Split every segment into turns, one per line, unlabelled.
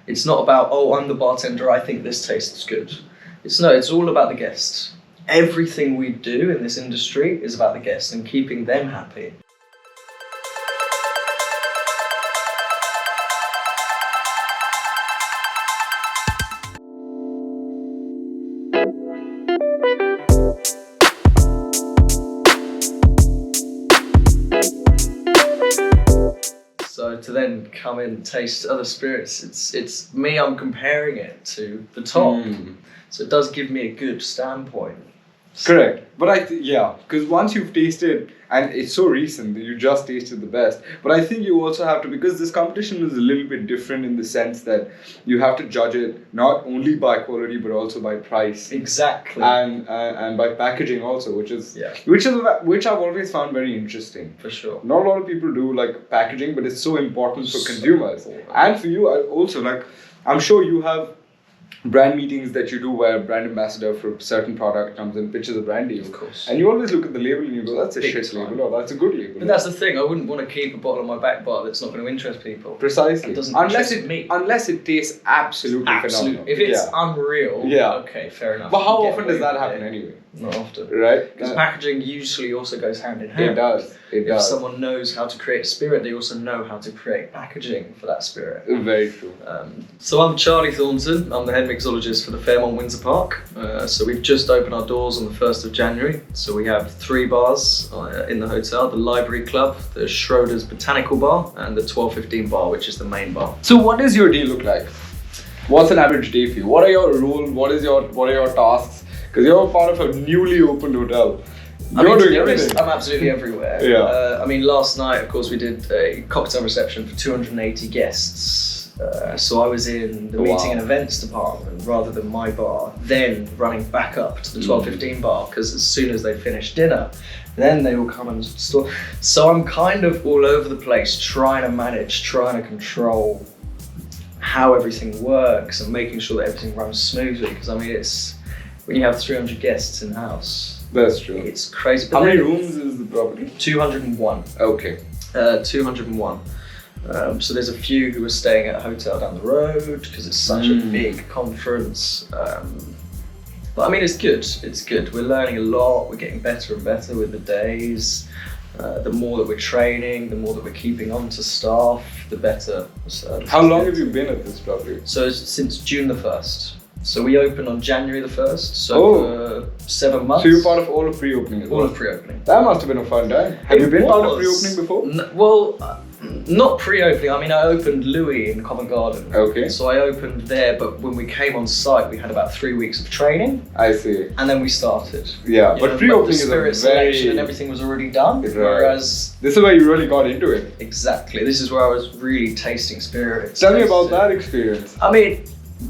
It's not about, oh, I'm the bartender, I think this tastes good. It's all about the guest. Everything we do in this industry is about the guest and keeping them happy. So to then come in and taste other spirits, it's me, I'm comparing it to the top. So it does give me a good standpoint.
Correct. But because once you've tasted, and it's so recent that you just tasted the best, but I think you also have to, because this competition is a little bit different in the sense that you have to judge it not only by quality but also by price.
Exactly.
And by packaging also, which I've always found very interesting.
For sure.
Not a lot of people do like packaging, but it's so important for consumers. And for you, also, like, I'm sure you have brand meetings that you do where a brand ambassador for a certain product comes and pitches a brand deal.
Of course.
And you always look at the label and you go, that's a shit label, or that's a good label.
But that's the thing, I wouldn't want to keep a bottle on my back bar that's not going to interest people.
Precisely.
It doesn't
unless
interest me.
Unless it tastes absolutely phenomenal.
If it's unreal, okay, fair enough.
But how often does that happen anyway?
Not often.
Right?
Because packaging usually also goes hand in hand.
It does.
If someone knows how to create a spirit, they also know how to create packaging for that spirit.
Very true.
So I'm Charlie Thornton. I'm the head mixologist for the Fairmont Windsor Park. So we've just opened our doors on the 1st of January. So we have 3 bars in the hotel: the Library Club, the Schroeder's Botanical Bar, and the 1215 bar, which is the main bar.
So what does your day look like? What's an average day for you? What are your roles? What are your tasks? Because you're part of a newly opened hotel. You're doing everything.
I'm absolutely everywhere.
Yeah.
I mean, last night, of course, we did a cocktail reception for 280 guests. So I was in the meeting and events department rather than my bar, then running back up to the 1215 bar, because as soon as they finish dinner, then they will come and store. So I'm kind of all over the place, trying to manage, trying to control how everything works and making sure that everything runs smoothly. Because I mean, it's when you have 300 guests in house.
That's true.
It's crazy. But
how many rooms is the property?
201.
Okay.
201. So there's a few who are staying at a hotel down the road because it's such a big conference. But I mean, it's good. It's good. We're learning a lot. We're getting better and better with the days. The more that we're training, the more that we're keeping on to staff, the better.
How long have you been at this property?
So since June the 1st. So we opened on January the 1st, so for 7 months.
So you're part of all of pre-opening as well?
All of pre-opening.
That must have been a fun time. Have you been part of pre-opening before?
Not pre-opening. I mean, I opened Louis in Covent Garden.
Okay.
So I opened there, but when we came on site, we had about 3 weeks of training.
I see.
And then we started.
Yeah, but pre-opening is a
spirit selection and everything was already done.
Right.
Whereas
this is where you really got into it.
Exactly. This is where I was really tasting spirits.
Tell me about that experience.
I mean,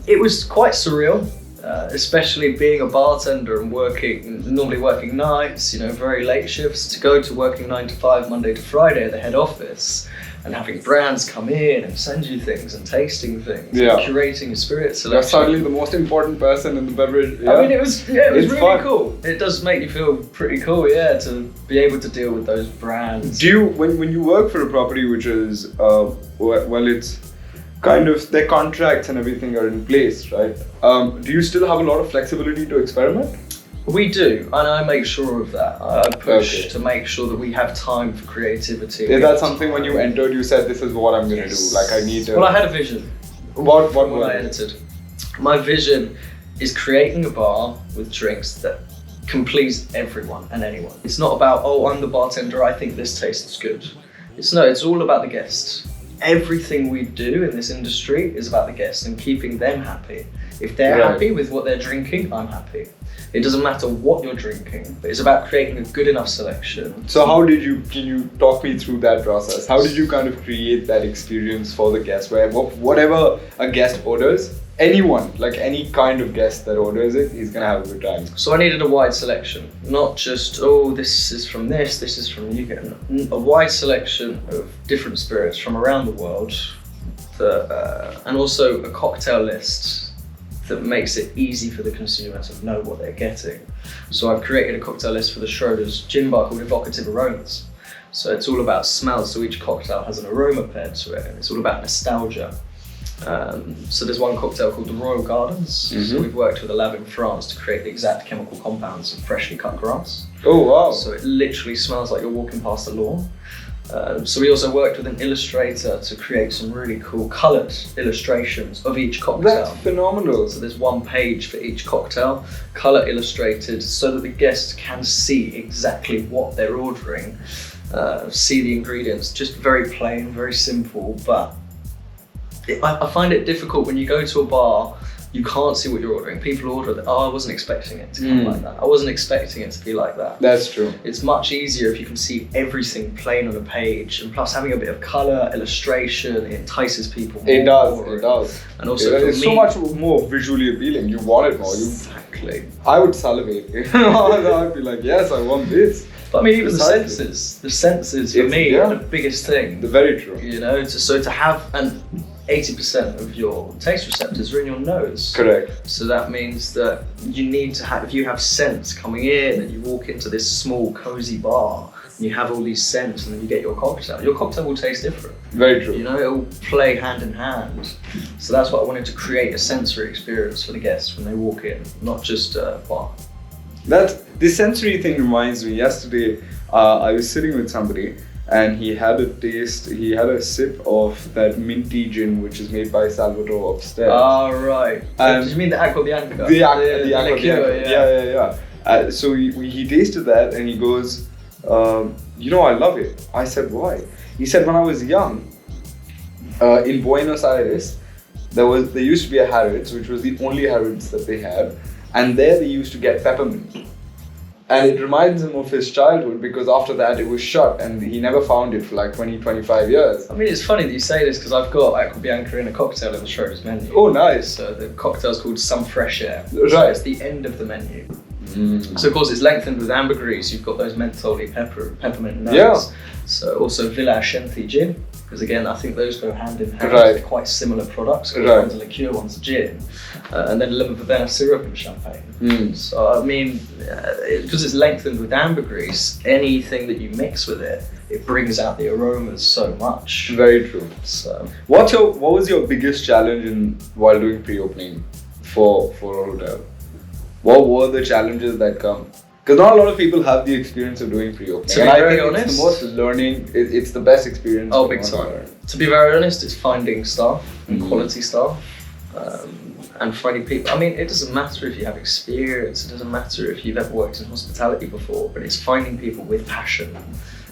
it was quite surreal, especially being a bartender and normally working nights, very late shifts, to go to working 9 to 5, Monday to Friday at the head office, and having brands come in and send you things and tasting things, and curating a spirit selection.
You're suddenly the most important person in the beverage. Yeah.
I mean, it was really
fun.
cool. It does make you feel pretty cool, to be able to deal with those brands.
Do you, when you work for a property which is, it's kind of, their contracts and everything are in place, right? Do you still have a lot of flexibility to experiment?
We do, and I make sure of that. I push to make sure that we have time for creativity.
Is that something when you entered, you said, this is what I'm going to do? Like, I need to...
Well, I had a vision.
What
when I entered. My vision is creating a bar with drinks that can please everyone and anyone. It's not about, oh, I'm the bartender, I think this tastes good. It's all about the guest. Everything we do in this industry is about the guests and keeping them happy. If they're happy with what they're drinking, I'm happy. It doesn't matter what you're drinking, but it's about creating a good enough selection.
So can you talk me through that process? How did you kind of create that experience for the guest, where whatever a guest orders, anyone, like any kind of guest that orders it, he's gonna have a good time?
So I needed a wide selection, not just, oh, this is from this is from the UK. A wide selection of different spirits from around the world, and also a cocktail list that makes it easy for the consumer to know what they're getting. So I've created a cocktail list for the Schroeder's gin bar called Evocative Aromas. So it's all about smells, so each cocktail has an aroma paired to it, and it's all about nostalgia. So there's one cocktail called the Royal Gardens. So we've worked with a lab in France to create the exact chemical compounds of freshly cut grass.
Oh wow!
So it literally smells like you're walking past a lawn. So we also worked with an illustrator to create some really cool coloured illustrations of each cocktail.
That's phenomenal.
So there's one page for each cocktail, colour illustrated, so that the guests can see exactly what they're ordering, see the ingredients. Just very plain, very simple, but I find it difficult when you go to a bar, you can't see what you're ordering. People order, I wasn't expecting it to come like that. I wasn't expecting it to be like that.
That's true.
It's much easier if you can see everything plain on a page, and plus having a bit of colour, illustration, it entices people more.
It does.
And also
it's so much more visually appealing. You want it more.
Exactly.
I would salivate. I'd be like, yes, I want this.
But I mean, even the senses for me are the biggest thing.
Very true.
You know, to have 80% of your taste receptors are in your nose.
Correct.
So that means that you need to have, if you have scents coming in and you walk into this small cozy bar and you have all these scents and then you get your cocktail will taste different.
Very true.
You know, it will play hand in hand. So that's what I wanted to create, a sensory experience for the guests when they walk in, not just a bar.
The sensory thing reminds me, yesterday I was sitting with somebody and he had a sip of that minty gin which is made by Salvatore upstairs.
Oh, right. Did you mean the Acqua Bianca?
The Acqua
liqueur,
Bianca. Yeah. So he tasted that and he goes, I love it. I said, why? He said, when I was young, in Buenos Aires, there used to be a Harrods, which was the only Harrods that they had, and there they used to get peppermint. And it reminds him of his childhood because after that it was shut and he never found it for like 20-25 years.
I mean, it's funny that you say this because I've got Acqua Bianca in a cocktail in the Schroeder's menu.
Oh, nice.
So the cocktail's called Some Fresh Air.
Right.
So it's the end of the menu. So of course it's lengthened with ambergris. You've got those mentholy peppermint notes.
Yeah.
So also Villa Ascenti gin, because again I think those go hand in hand.
Right.
They're quite similar products.
Right.
One's a liqueur, one's a gin, and then lemon verbena syrup and champagne. So I mean, because it's lengthened with ambergris, anything that you mix with it brings out the aromas so much.
Very true.
So
what was your biggest challenge while doing pre-opening for a hotel? What were the challenges that come? Because not a lot of people have the experience of doing pre-opening.
To be very honest,
it's the most learning. It's the best experience.
Oh, big time. To be very honest, it's finding staff and quality staff, and finding people. I mean, it doesn't matter if you have experience. It doesn't matter if you've ever worked in hospitality before. But it's finding people with passion.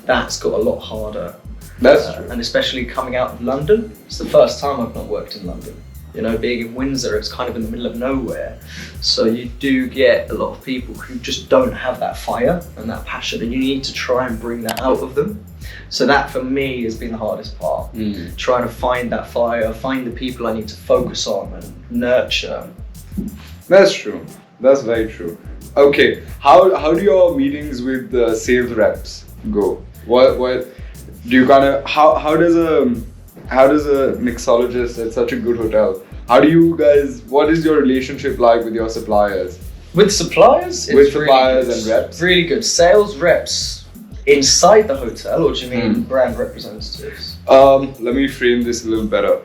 That's got a lot harder.
That's true.
And especially coming out of London, it's the first time I've not worked in London. You know, being in Windsor, it's kind of in the middle of nowhere. So you do get a lot of people who just don't have that fire and that passion, and you need to try and bring that out of them. So that for me has been the hardest part. Trying to find that fire, find the people I need to focus on and nurture.
That's true. That's very true. Okay, how do your meetings with the sales reps go? What do you kind of, how does a mixologist at such a good hotel, what is your relationship like with your suppliers?
With suppliers?
With suppliers and reps?
Really good. Sales reps inside the hotel, or do you mean brand representatives?
Let me frame this a little better.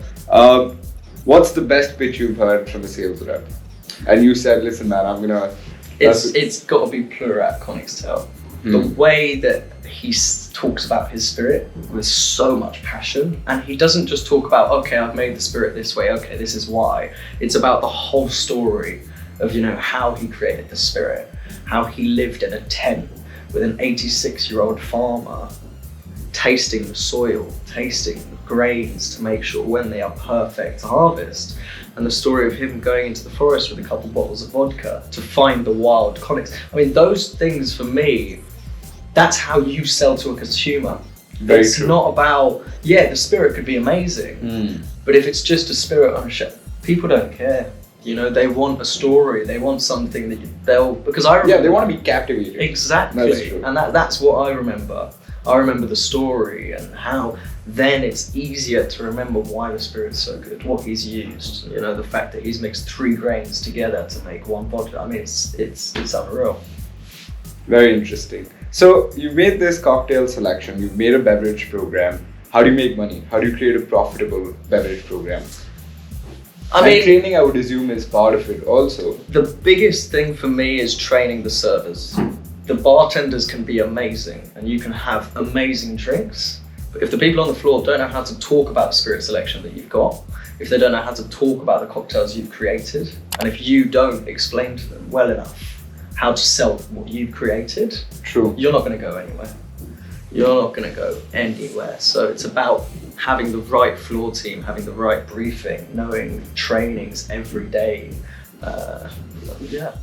What's the best pitch you've heard from a sales rep? And you said, listen man, it's
got to be Plurat Conixtel. The way that he talks about his spirit with so much passion, and he doesn't just talk about, okay, I've made the spirit this way, okay, this is why. It's about the whole story of, you know, how he created the spirit, how he lived in a tent with an 86-year-old farmer, tasting the soil, tasting the grains to make sure when they are perfect to harvest. And the story of him going into the forest with a couple bottles of vodka to find the wild conics. I mean, those things for me, that's how you sell to a consumer.
Very
it's
true.
not about, the spirit could be amazing, but if it's just a spirit on a shelf, people don't care. You know, they want a story, they want something that because I remember.
Yeah, they want to be captivated.
Exactly.
That's true.
And that's what I remember. I remember the story and how then it's easier to remember why the spirit's so good, what he's used, you know, the fact that he's mixed 3 grains together to make one vodka. I mean, it's unreal.
Very interesting. So you made this cocktail selection, you've made a beverage program. How do you make money? How do you create a profitable beverage program? And training, I would assume, is part of it also.
The biggest thing for me is training the servers. The bartenders can be amazing and you can have amazing drinks, but if the people on the floor don't know how to talk about the spirit selection that you've got, if they don't know how to talk about the cocktails you've created, and if you don't explain to them well enough how to sell what you've created,
True.
you're not going to go anywhere. You're not going to go anywhere. So it's about having the right floor team, having the right briefing, knowing trainings every day. Yeah.